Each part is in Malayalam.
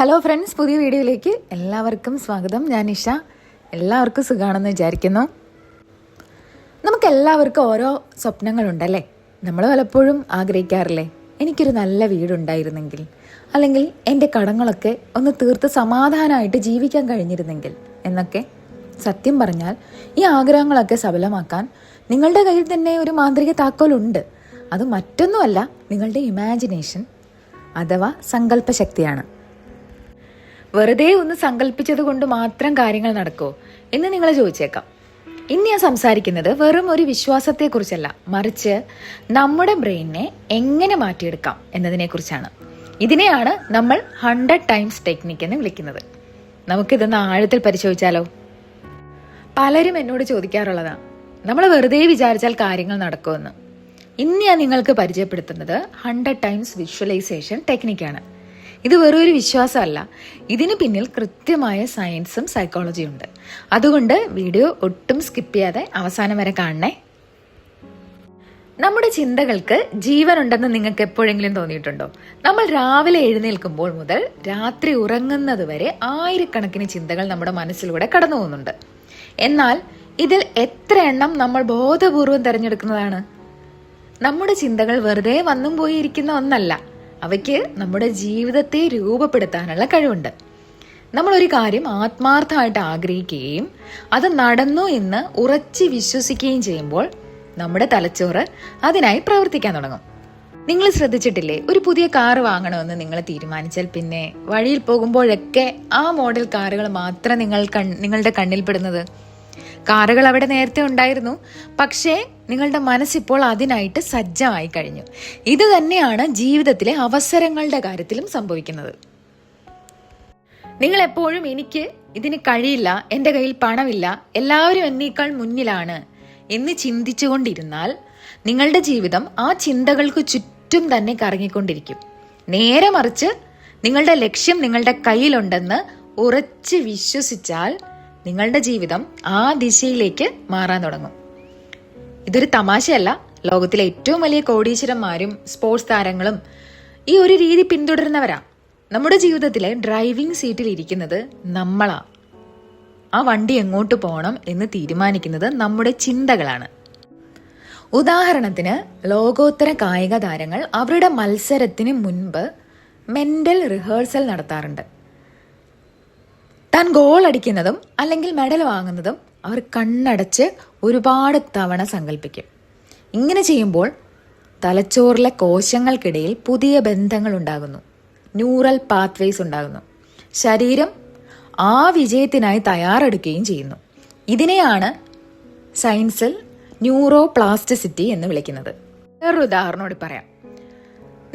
ഹലോ ഫ്രണ്ട്സ്, പുതിയ വീഡിയോയിലേക്ക് എല്ലാവർക്കും സ്വാഗതം. ഞാൻ നിഷ. എല്ലാവർക്കും സുഖമാണെന്ന് വിചാരിക്കുന്നു. നമുക്കെല്ലാവർക്കും ഓരോ സ്വപ്നങ്ങളുണ്ടല്ലേ? നമ്മൾ പലപ്പോഴും ആഗ്രഹിക്കാറില്ലേ, എനിക്കൊരു നല്ല വീടുണ്ടായിരുന്നെങ്കിൽ, അല്ലെങ്കിൽ എൻ്റെ കടങ്ങളൊക്കെ ഒന്ന് തീർത്ത് സമാധാനമായിട്ട് ജീവിക്കാൻ കഴിഞ്ഞിരുന്നെങ്കിൽ എന്നൊക്കെ. സത്യം പറഞ്ഞാൽ ഈ ആഗ്രഹങ്ങളൊക്കെ സഫലമാക്കാൻ നിങ്ങളുടെ കയ്യിൽ തന്നെ ഒരു മാന്ത്രിക താക്കോലുണ്ട്. അത് മറ്റൊന്നുമല്ല, നിങ്ങളുടെ ഇമാജിനേഷൻ അഥവാ സങ്കല്പശക്തിയാണ്. വെറുതെ ഒന്ന് സങ്കല്പിച്ചത് കൊണ്ട് മാത്രം കാര്യങ്ങൾ നടക്കുമോ എന്ന് നിങ്ങൾ ചോദിച്ചേക്കാം. ഇന്ന് ഞാൻ സംസാരിക്കുന്നത് വെറും ഒരു വിശ്വാസത്തെക്കുറിച്ചല്ല, മറിച്ച് നമ്മുടെ ബ്രെയിനിനെ എങ്ങനെ മാറ്റിയെടുക്കാം എന്നതിനെക്കുറിച്ചാണ്. ഇതിനെയാണ് നമ്മൾ 100 ടൈംസ് ടെക്നിക്ക് എന്ന് വിളിക്കുന്നത്. നമുക്കിതൊന്ന് ആഴത്തിൽ പരിശോധിച്ചാലോ? പലരും എന്നോട് ചോദിക്കാറുള്ളതാണ്, നമ്മൾ വെറുതെ വിചാരിച്ചാൽ കാര്യങ്ങൾ നടക്കുമെന്ന്. ഇന്ന് ഞാൻ നിങ്ങൾക്ക് പരിചയപ്പെടുത്തുന്നത് 100 ടൈംസ് വിഷ്വലൈസേഷൻ ടെക്നിക്കാണ്. ഇത് വെറൊരു വിശ്വാസമല്ല, ഇതിന് പിന്നിൽ കൃത്യമായ സയൻസും സൈക്കോളജിയും ഉണ്ട്. അതുകൊണ്ട് വീഡിയോ ഒട്ടും സ്കിപ്പ് ചെയ്യാതെ അവസാനം വരെ കാണണേ. നമ്മുടെ ചിന്തകൾക്ക് ജീവനുണ്ടെന്ന് നിങ്ങൾക്ക് എപ്പോഴെങ്കിലും തോന്നിയിട്ടുണ്ടോ? നമ്മൾ രാവിലെ എഴുന്നേൽക്കുമ്പോൾ മുതൽ രാത്രി ഉറങ്ങുന്നത് വരെ ആയിരക്കണക്കിന് ചിന്തകൾ നമ്മുടെ മനസ്സിലൂടെ കടന്നു പോകുന്നുണ്ട്. എന്നാൽ ഇതിൽ എത്ര എണ്ണം നമ്മൾ ബോധപൂർവം തിരഞ്ഞെടുക്കുന്നതാണ്? നമ്മുടെ ചിന്തകൾ വെറുതെ വന്നും പോയി ഇരിക്കുന്ന ഒന്നല്ല, അവയ്ക്ക് നമ്മുടെ ജീവിതത്തെ രൂപപ്പെടുത്താനുള്ള കഴിവുണ്ട്. നമ്മളൊരു കാര്യം ആത്മാർത്ഥമായിട്ട് ആഗ്രഹിക്കുകയും അത് നടന്നു എന്ന് ഉറച്ച് വിശ്വസിക്കുകയും ചെയ്യുമ്പോൾ നമ്മുടെ തലച്ചോറ് അതിനായി പ്രവർത്തിക്കാൻ തുടങ്ങും. നിങ്ങൾ ശ്രദ്ധിച്ചിട്ടില്ലേ, ഒരു പുതിയ കാറ് വാങ്ങണമെന്ന് നിങ്ങൾ തീരുമാനിച്ചാൽ പിന്നെ വഴിയിൽ പോകുമ്പോഴൊക്കെ ആ മോഡൽ കാറുകൾ മാത്രം നിങ്ങളുടെ കണ്ണിൽപ്പെടുന്നത്. കാറുകൾ അവിടെ നേരത്തെ ഉണ്ടായിരുന്നു, പക്ഷേ നിങ്ങളുടെ മനസ്സിപ്പോൾ അതിനായിട്ട് സജ്ജമായി കഴിഞ്ഞു. ഇത് തന്നെയാണ് ജീവിതത്തിലെ അവസരങ്ങളുടെ കാര്യത്തിലും സംഭവിക്കുന്നത്. നിങ്ങൾ എപ്പോഴും ഇതിന് കഴിയില്ല, എൻ്റെ കയ്യിൽ പണമില്ല, എല്ലാവരും എന്നേക്കാൾ മുന്നിലാണ് എന്ന് ചിന്തിച്ചുകൊണ്ടിരുന്നാൽ നിങ്ങളുടെ ജീവിതം ആ ചിന്തകൾക്ക് ചുറ്റും തന്നെ കറങ്ങിക്കൊണ്ടിരിക്കും. നേരെ മറിച്ച് നിങ്ങളുടെ ലക്ഷ്യം നിങ്ങളുടെ കയ്യിലുണ്ടെന്ന് ഉറച്ച് വിശ്വസിച്ചാൽ നിങ്ങളുടെ ജീവിതം ആ ദിശയിലേക്ക് മാറാൻ തുടങ്ങും. ഇതൊരു തമാശയല്ല. ലോകത്തിലെ ഏറ്റവും വലിയ കോടീശ്വരന്മാരും സ്പോർട്സ് താരങ്ങളും ഈ ഒരു രീതി പിന്തുടരുന്നവരാ. നമ്മുടെ ജീവിതത്തിലെ ഡ്രൈവിംഗ് സീറ്റിൽ ഇരിക്കുന്നത് നമ്മളാ. ആ വണ്ടി എങ്ങോട്ട് പോകണം എന്ന് തീരുമാനിക്കുന്നത് നമ്മുടെ ചിന്തകളാണ്. ഉദാഹരണത്തിന്, ലോകോത്തര കായിക താരങ്ങൾ അവരുടെ മത്സരത്തിന് മുൻപ് മെന്റൽ റിഹേഴ്സൽ നടത്താറുണ്ട്. താൻ ഗോൾ അടിക്കുന്നതും അല്ലെങ്കിൽ മെഡൽ വാങ്ങുന്നതും അവർ കണ്ണടച്ച് ഒരുപാട് തവണ സങ്കല്പിക്കും. ഇങ്ങനെ ചെയ്യുമ്പോൾ തലച്ചോറിലെ കോശങ്ങൾക്കിടയിൽ പുതിയ ബന്ധങ്ങൾ ഉണ്ടാകുന്നു, ന്യൂറൽ പാത്വേസ് ഉണ്ടാകുന്നു. ശരീരം ആ വിജയത്തിനായി തയ്യാറെടുക്കുകയും ചെയ്യുന്നു. ഇതിനെയാണ് സയൻസിൽ ന്യൂറോ പ്ലാസ്റ്റിസിറ്റി എന്ന് വിളിക്കുന്നത്. വേറൊരു ഉദാഹരണം കൂടി പറയാം.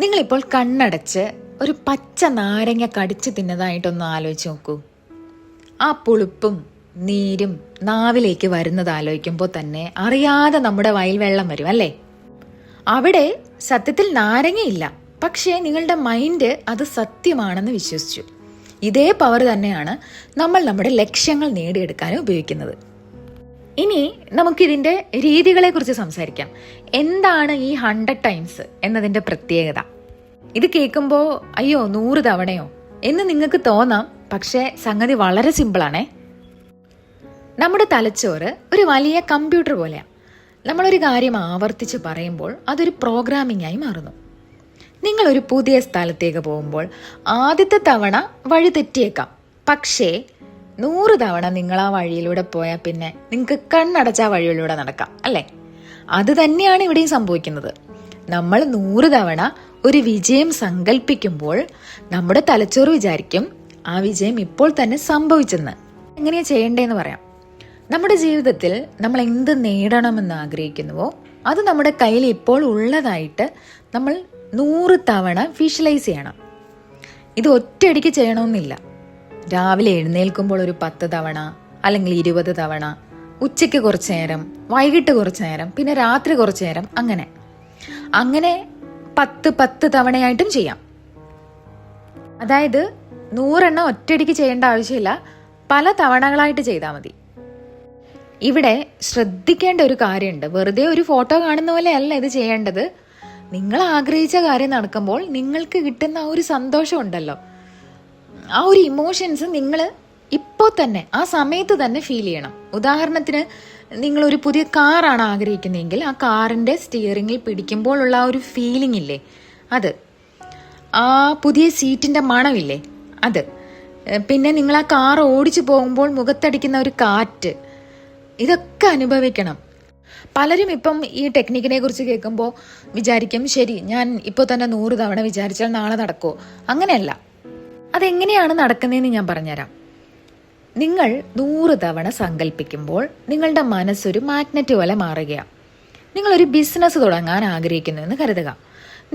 നിങ്ങളിപ്പോൾ കണ്ണടച്ച് ഒരു പച്ച നാരങ്ങ കടിച്ച് തിന്നതായിട്ടൊന്ന് ആലോചിച്ച് നോക്കൂ. ആ പുളിപ്പും നീരും നാവിലേക്ക് വരുന്നത് ആലോചിക്കുമ്പോൾ തന്നെ അറിയാതെ നമ്മുടെ വായിൽ വെള്ളം വരും അല്ലേ? അവിടെ സത്യത്തിൽ നാരങ്ങയില്ല, പക്ഷേ നിങ്ങളുടെ മൈൻഡ് അത് സത്യമാണെന്ന് വിശ്വസിച്ചു. ഇതേ പവർ തന്നെയാണ് നമ്മൾ നമ്മുടെ ലക്ഷ്യങ്ങൾ നേടിയെടുക്കാനും ഉപയോഗിക്കുന്നത്. ഇനി നമുക്കിതിൻ്റെ രീതികളെ കുറിച്ച് സംസാരിക്കാം. എന്താണ് ഈ 100 ടൈംസ് എന്നതിൻ്റെ പ്രത്യേകത? ഇത് കേൾക്കുമ്പോൾ അയ്യോ 100 തവണയോ എന്ന് നിങ്ങൾക്ക് തോന്നാം, പക്ഷേ സംഗതി വളരെ സിമ്പിളാണേ. നമ്മുടെ തലച്ചോറ് ഒരു വലിയ കമ്പ്യൂട്ടർ പോലെയാണ്. നമ്മളൊരു കാര്യം ആവർത്തിച്ച് പറയുമ്പോൾ അതൊരു പ്രോഗ്രാമിംഗ് ആയി മാറുന്നു. നിങ്ങളൊരു പുതിയ സ്ഥലത്തേക്ക് പോകുമ്പോൾ ആദ്യത്തെ തവണ വഴി തെറ്റിയേക്കാം, പക്ഷേ 100 തവണ നിങ്ങൾ ആ വഴിയിലൂടെ പോയാൽ പിന്നെ നിങ്ങൾക്ക് കണ്ണടച്ച ആ വഴിയിലൂടെ നടക്കാം അല്ലേ? അത് തന്നെയാണ് ഇവിടെയും സംഭവിക്കുന്നത്. നമ്മൾ 100 തവണ ഒരു വിജയം സങ്കല്പിക്കുമ്പോൾ നമ്മുടെ തലച്ചോറ് വിചാരിക്കും ആ വിജയം ഇപ്പോൾ തന്നെ സംഭവിച്ചെന്ന്. എങ്ങനെയാ ചെയ്യേണ്ടതെന്ന് പറയാം. നമ്മുടെ ജീവിതത്തിൽ നമ്മൾ എന്ത് നേടണമെന്ന് ആഗ്രഹിക്കുന്നുവോ അത് നമ്മുടെ കയ്യിൽ ഇപ്പോൾ ഉള്ളതായിട്ട് നമ്മൾ 100 തവണ വിഷ്വലൈസ് ചെയ്യണം. ഇത് ഒറ്റയടിക്ക് ചെയ്യണമെന്നില്ല. രാവിലെ എഴുന്നേൽക്കുമ്പോൾ ഒരു 10 തവണ, അല്ലെങ്കിൽ 20 തവണ, ഉച്ചയ്ക്ക് കുറച്ചു നേരം, വൈകിട്ട് കുറച്ചു നേരം, പിന്നെ രാത്രി കുറച്ചു നേരം, അങ്ങനെ 10 തവണയായിട്ടും ചെയ്യാം. അതായത് 100 ഒറ്റയടിക്ക് ചെയ്യേണ്ട ആവശ്യമില്ല, പല തവണകളായിട്ട് ചെയ്താൽ മതി. ഇവിടെ ശ്രദ്ധിക്കേണ്ട ഒരു കാര്യമുണ്ട്. വെറുതെ ഒരു ഫോട്ടോ കാണുന്ന പോലെ അല്ല ഇത് ചെയ്യേണ്ടത്. നിങ്ങൾ ആഗ്രഹിച്ച കാര്യം നടക്കുമ്പോൾ നിങ്ങൾക്ക് കിട്ടുന്ന ആ ഒരു സന്തോഷം ഉണ്ടല്ലോ, ആ ഒരു ഇമോഷൻസ് നിങ്ങൾ ഇപ്പോൾ തന്നെ ആ സമയത്ത് തന്നെ ഫീൽ ചെയ്യണം. ഉദാഹരണത്തിന് നിങ്ങളൊരു പുതിയ കാറാണ് ആഗ്രഹിക്കുന്നതെങ്കിൽ ആ കാറിൻ്റെ സ്റ്റിയറിങ്ങിൽ പിടിക്കുമ്പോഴുള്ള ആ ഒരു ഫീലിംഗ് ഇല്ലേ, അത്, ആ പുതിയ സീറ്റിൻ്റെ മണമില്ലേ, അത്, പിന്നെ നിങ്ങൾ ആ കാർ ഓടിച്ചു പോകുമ്പോൾ മുഖത്തടിക്കുന്ന ഒരു കാറ്റ്, ഇതൊക്കെ അനുഭവിക്കണം. പലരും ഇപ്പം ഈ ടെക്നിക്കിനെ കുറിച്ച് കേൾക്കുമ്പോൾ വിചാരിക്കും, ശരി ഞാൻ ഇപ്പോൾ തന്നെ 100 തവണ വിചാരിച്ചാൽ നാളെ നടക്കുമോ? അങ്ങനെയല്ല. അതെങ്ങനെയാണ് നടക്കുന്നതെന്ന് ഞാൻ പറഞ്ഞുതരാം. നിങ്ങൾ 100 തവണ സങ്കല്പിക്കുമ്പോൾ നിങ്ങളുടെ മനസ്സൊരു മാഗ്നറ്റ് പോലെ മാറുകയാണ്. നിങ്ങളൊരു ബിസിനസ് തുടങ്ങാൻ ആഗ്രഹിക്കുന്നു എന്ന് കരുതുക.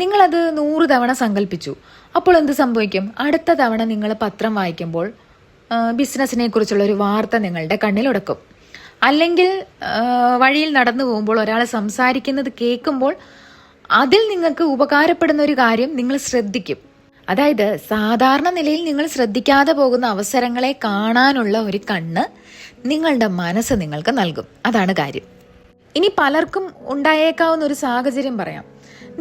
നിങ്ങളത് 100 തവണ സങ്കല്പിച്ചു. അപ്പോൾ എന്ത് സംഭവിക്കും? അടുത്ത തവണ നിങ്ങൾ പത്രം വായിക്കുമ്പോൾ ബിസിനസ്സിനെ കുറിച്ചുള്ള ഒരു വാർത്ത നിങ്ങളുടെ കണ്ണിലുടക്കും. അല്ലെങ്കിൽ വഴിയിൽ നടന്നു പോകുമ്പോൾ ഒരാൾ സംസാരിക്കുന്നത് കേൾക്കുമ്പോൾ അതിൽ നിങ്ങൾക്ക് ഉപകാരപ്പെടുന്ന ഒരു കാര്യം നിങ്ങൾ ശ്രദ്ധിക്കും. അതായത് സാധാരണ നിലയിൽ നിങ്ങൾ ശ്രദ്ധിക്കാതെ പോകുന്ന അവസരങ്ങളെ കാണാനുള്ള ഒരു കണ്ണ് നിങ്ങളുടെ മനസ്സ് നിങ്ങൾക്ക് നൽകും. അതാണ് കാര്യം. ഇനി പലർക്കും ഉണ്ടായേക്കാവുന്ന ഒരു സാഹചര്യം പറയാം.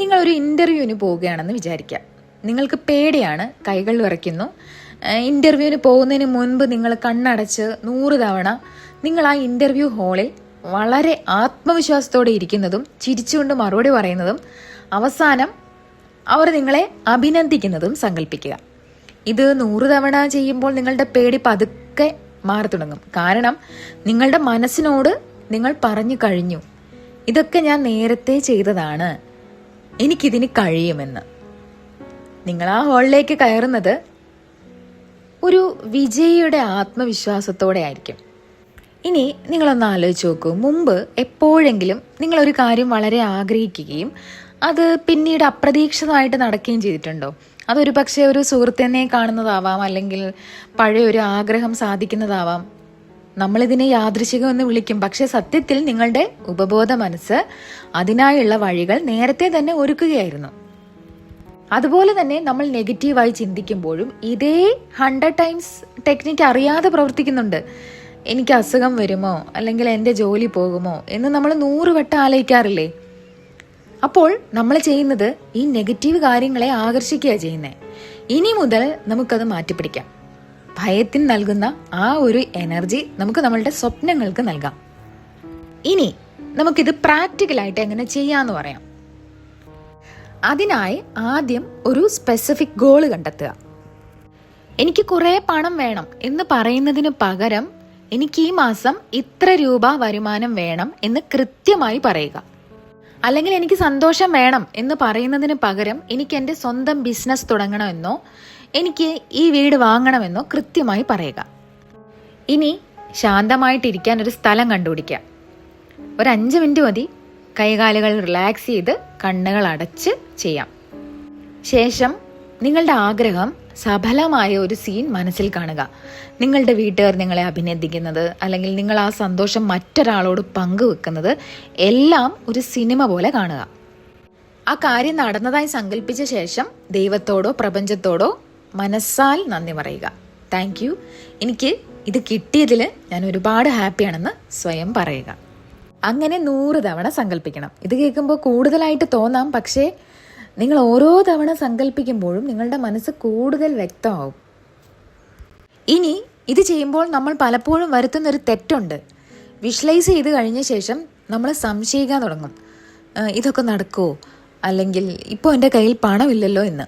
നിങ്ങളൊരു ഇൻ്റർവ്യൂവിന് പോവുകയാണെന്ന് വിചാരിക്കാം. നിങ്ങൾക്ക് പേടിയാണ്, കൈകൾ വിറയ്ക്കുന്നു. ഇൻ്റർവ്യൂവിന് പോകുന്നതിന് മുൻപ് നിങ്ങൾ കണ്ണടച്ച് 100 തവണ നിങ്ങൾ ആ ഇൻ്റർവ്യൂ ഹാളിൽ വളരെ ആത്മവിശ്വാസത്തോടെ ഇരിക്കുന്നതും ചിരിച്ചുകൊണ്ട് മറുപടി പറയുന്നതും അവസാനം അവർ നിങ്ങളെ അഭിനന്ദിക്കുന്നതും സങ്കല്പിക്കുക. ഇത് 100 തവണ ചെയ്യുമ്പോൾ നിങ്ങളുടെ പേടി പതുക്കെ മാറി തുടങ്ങും. കാരണം നിങ്ങളുടെ മനസ്സിനോട് നിങ്ങൾ പറഞ്ഞു കഴിഞ്ഞു, ഇതൊക്കെ ഞാൻ നേരത്തെ ചെയ്തതാണ്, എനിക്കിതിന് കഴിയുമെന്ന്. നിങ്ങൾ ആ ഹാളിലേക്ക് കയറുന്നത് ഒരു വിജയിയുടെ ആത്മവിശ്വാസത്തോടെ ആയിരിക്കും. ഇനി നിങ്ങളൊന്ന് ആലോചിച്ച് നോക്കൂ. മുമ്പ് എപ്പോഴെങ്കിലും നിങ്ങളൊരു കാര്യം വളരെ ആഗ്രഹിക്കുകയും അത് പിന്നീട് അപ്രതീക്ഷിതമായിട്ട് നടക്കുകയും ചെയ്തിട്ടുണ്ടോ? അതൊരു പക്ഷേ ഒരു സുഹൃത്തിനെ കാണുന്നതാവാം, അല്ലെങ്കിൽ പഴയ ഒരു ആഗ്രഹം സാധിക്കുന്നതാവാം. നമ്മളിതിനെ യാദൃശികമെന്ന് വിളിക്കും. പക്ഷെ സത്യത്തിൽ നിങ്ങളുടെ ഉപബോധ മനസ്സ് അതിനായുള്ള വഴികൾ നേരത്തെ തന്നെ ഒരുക്കുകയായിരുന്നു. അതുപോലെ തന്നെ നമ്മൾ നെഗറ്റീവായി ചിന്തിക്കുമ്പോഴും ഇതേ 100 ടൈംസ് ടെക്നിക്ക് അറിയാതെ പ്രവർത്തിക്കുന്നുണ്ട്. എനിക്ക് അസുഖം വരുമോ, അല്ലെങ്കിൽ എൻ്റെ ജോലി പോകുമോ എന്ന് നമ്മൾ 100 വട്ടം ആലോചിക്കാറില്ലേ? അപ്പോൾ നമ്മൾ ചെയ്യുന്നത് ഈ നെഗറ്റീവ് കാര്യങ്ങളെ ആകർഷിക്കുക ചെയ്യുന്നത്. ഇനി മുതൽ നമുക്കത് മാറ്റിപ്പിടിക്കാം. ഭയത്തിന് നൽകുന്ന ആ ഒരു എനർജി നമുക്ക് നമ്മളുടെ സ്വപ്നങ്ങൾക്ക് നൽകാം. ഇനി നമുക്കിത് പ്രാക്ടിക്കലായിട്ട് എങ്ങനെ ചെയ്യാന്ന് പറയാം. അതിനായി ആദ്യം ഒരു സ്പെസിഫിക് ഗോൾ കണ്ടെത്തുക. എനിക്ക് കുറേ പണം വേണം എന്ന് പറയുന്നതിന് പകരം എനിക്ക് ഈ മാസം ഇത്ര രൂപ വരുമാനം വേണം എന്ന് കൃത്യമായി പറയുക. അല്ലെങ്കിൽ എനിക്ക് സന്തോഷം വേണം എന്ന് പറയുന്നതിന് പകരം എനിക്ക് എൻ്റെ സ്വന്തം ബിസിനസ് തുടങ്ങണമെന്നോ എനിക്ക് ഈ വീട് വാങ്ങണമെന്നോ കൃത്യമായി പറയുക. ഇനി ശാന്തമായിട്ടിരിക്കാൻ ഒരു സ്ഥലം കണ്ടുപിടിക്കുക. ഒരു 5 മിനിറ്റ് മതി. കൈകാലുകൾ റിലാക്സ് ചെയ്ത് കണ്ണുകൾ അടച്ച് ചെയ്യാം. ശേഷം നിങ്ങളുടെ ആഗ്രഹം സഫലമായ ഒരു സീൻ മനസ്സിൽ കാണുക. നിങ്ങളുടെ വീട്ടുകാർ നിങ്ങളെ അഭിനന്ദിക്കുന്നത്, അല്ലെങ്കിൽ നിങ്ങൾ ആ സന്തോഷം മറ്റൊരാളോട് പങ്കുവെക്കുന്നത് എല്ലാം ഒരു സിനിമ പോലെ കാണുക. ആ കാര്യം നടന്നതായി സങ്കല്പിച്ച ശേഷം ദൈവത്തോടോ പ്രപഞ്ചത്തോടോ മനസ്സാൽ നന്ദി പറയുക. താങ്ക് യു, എനിക്ക് ഇത് കിട്ടിയതിൽ ഞാൻ ഒരുപാട് ഹാപ്പിയാണെന്ന് സ്വയം പറയുക. അങ്ങനെ 100 തവണ സങ്കല്പിക്കണം. ഇത് കേൾക്കുമ്പോൾ കൂടുതലായിട്ട് തോന്നാം, പക്ഷേ നിങ്ങൾ ഓരോ തവണ സങ്കല്പിക്കുമ്പോഴും നിങ്ങളുടെ മനസ്സ് കൂടുതൽ വ്യക്തമാവും. ഇനി ഇത് ചെയ്യുമ്പോൾ നമ്മൾ പലപ്പോഴും വരുത്തുന്നൊരു തെറ്റുണ്ട്. വിഷ്വലൈസ് ചെയ്ത് കഴിഞ്ഞ ശേഷം നമ്മൾ സംശയിക്കാൻ തുടങ്ങും. ഇതൊക്കെ നടക്കുമോ, അല്ലെങ്കിൽ ഇപ്പോൾ എൻ്റെ കയ്യിൽ പണമില്ലല്ലോ എന്ന്.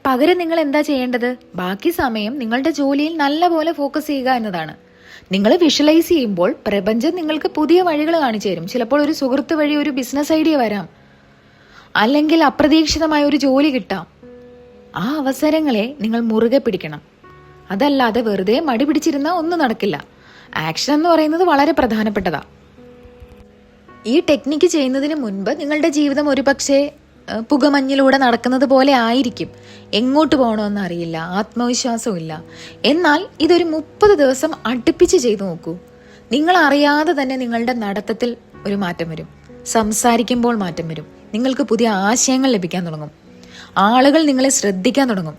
പകരം നിങ്ങൾ എന്താ ചെയ്യേണ്ടത്? ബാക്കി സമയം നിങ്ങളുടെ ജോലിയിൽ നല്ലപോലെ ഫോക്കസ് ചെയ്യുക എന്നതാണ്. നിങ്ങൾ വിഷ്വലൈസ് ചെയ്യുമ്പോൾ പ്രപഞ്ചം നിങ്ങൾക്ക് പുതിയ വഴികൾ കാണിച്ചു തരും. ചിലപ്പോൾ ഒരു സുഹൃത്ത് വഴി ഒരു ബിസിനസ് ഐഡിയ വരാം, അല്ലെങ്കിൽ അപ്രതീക്ഷിതമായ ഒരു ജോലി കിട്ടാം. ആ അവസരങ്ങളെ നിങ്ങൾ മുറുകെ പിടിക്കണം. അതല്ലാതെ വെറുതെ മടി പിടിച്ചിരുന്നാൽ ഒന്നും നടക്കില്ല. ആക്ഷൻ എന്ന് പറയുന്നത് വളരെ പ്രധാനപ്പെട്ടതാ. ഈ ടെക്നിക്ക് ചെയ്യുന്നതിന് മുൻപ് നിങ്ങളുടെ ജീവിതം ഒരു പക്ഷേ പുകമഞ്ഞിലൂടെ നടക്കുന്നത് പോലെ ആയിരിക്കും. എങ്ങോട്ട് പോകണമെന്ന് അറിയില്ല, ആത്മവിശ്വാസവും ഇല്ല. എന്നാൽ ഇതൊരു 30 ദിവസം അടുപ്പിച്ച് ചെയ്തു നോക്കൂ. നിങ്ങൾ അറിയാതെ തന്നെ നിങ്ങളുടെ നടത്തത്തിൽ ഒരു മാറ്റം വരും. സംസാരിക്കുമ്പോൾ മാറ്റം വരും. നിങ്ങൾക്ക് പുതിയ ആശയങ്ങൾ ലഭിക്കാൻ തുടങ്ങും. ആളുകൾ നിങ്ങളെ ശ്രദ്ധിക്കാൻ തുടങ്ങും.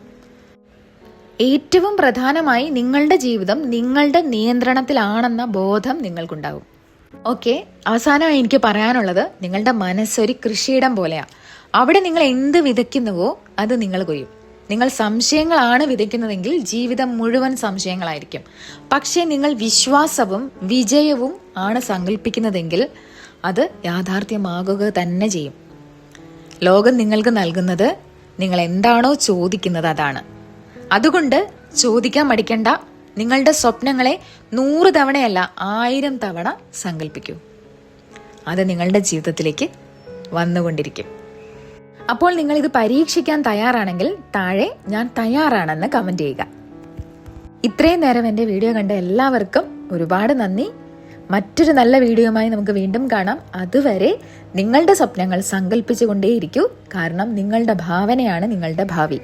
ഏറ്റവും പ്രധാനമായി നിങ്ങളുടെ ജീവിതം നിങ്ങളുടെ നിയന്ത്രണത്തിലാണെന്ന ബോധം നിങ്ങൾക്കുണ്ടാവും. ഓക്കെ, അവസാനമായി എനിക്ക് പറയാനുള്ളത്, നിങ്ങളുടെ മനസ്സൊരു കൃഷിയിടം പോലെയാണ്. അവിടെ നിങ്ങൾ എന്ത് വിതയ്ക്കുന്നുവോ അത് നിങ്ങൾ കൊയ്യും. നിങ്ങൾ സംശയങ്ങളാണ് വിതയ്ക്കുന്നതെങ്കിൽ ജീവിതം മുഴുവൻ സംശയങ്ങളായിരിക്കും. പക്ഷേ നിങ്ങൾ വിശ്വാസവും വിജയവും ആണ് സങ്കല്പിക്കുന്നതെങ്കിൽ അത് യാഥാർത്ഥ്യമാകുക തന്നെ ചെയ്യും. ലോകം നിങ്ങൾക്ക് നൽകുന്നത് നിങ്ങൾ എന്താണോ ചോദിക്കുന്നത് അതാണ്. അതുകൊണ്ട് ചോദിക്കാൻ മടിക്കണ്ട. നിങ്ങളുടെ സ്വപ്നങ്ങളെ 100 തവണയല്ല 1000 തവണ സങ്കല്പിക്കൂ. അത് നിങ്ങളുടെ ജീവിതത്തിലേക്ക് വന്നുകൊണ്ടിരിക്കും. അപ്പോൾ നിങ്ങൾ ഇത് പരീക്ഷിക്കാൻ തയ്യാറാണെങ്കിൽ താഴെ ഞാൻ തയ്യാറാണെന്ന് കമന്റ് ചെയ്യുക. ഇത്രയും നേരം എൻ്റെ വീഡിയോ കണ്ട എല്ലാവർക്കും ഒരുപാട് നന്ദി. മറ്റൊരു നല്ല വീഡിയോയുമായി നമുക്ക് വീണ്ടും കാണാം. അതുവരെ നിങ്ങളുടെ സ്വപ്നങ്ങൾ സങ്കല്പിച്ചുകൊണ്ടേയിരിക്കൂ. കാരണം നിങ്ങളുടെ ഭാവനയാണ് നിങ്ങളുടെ ഭാവി.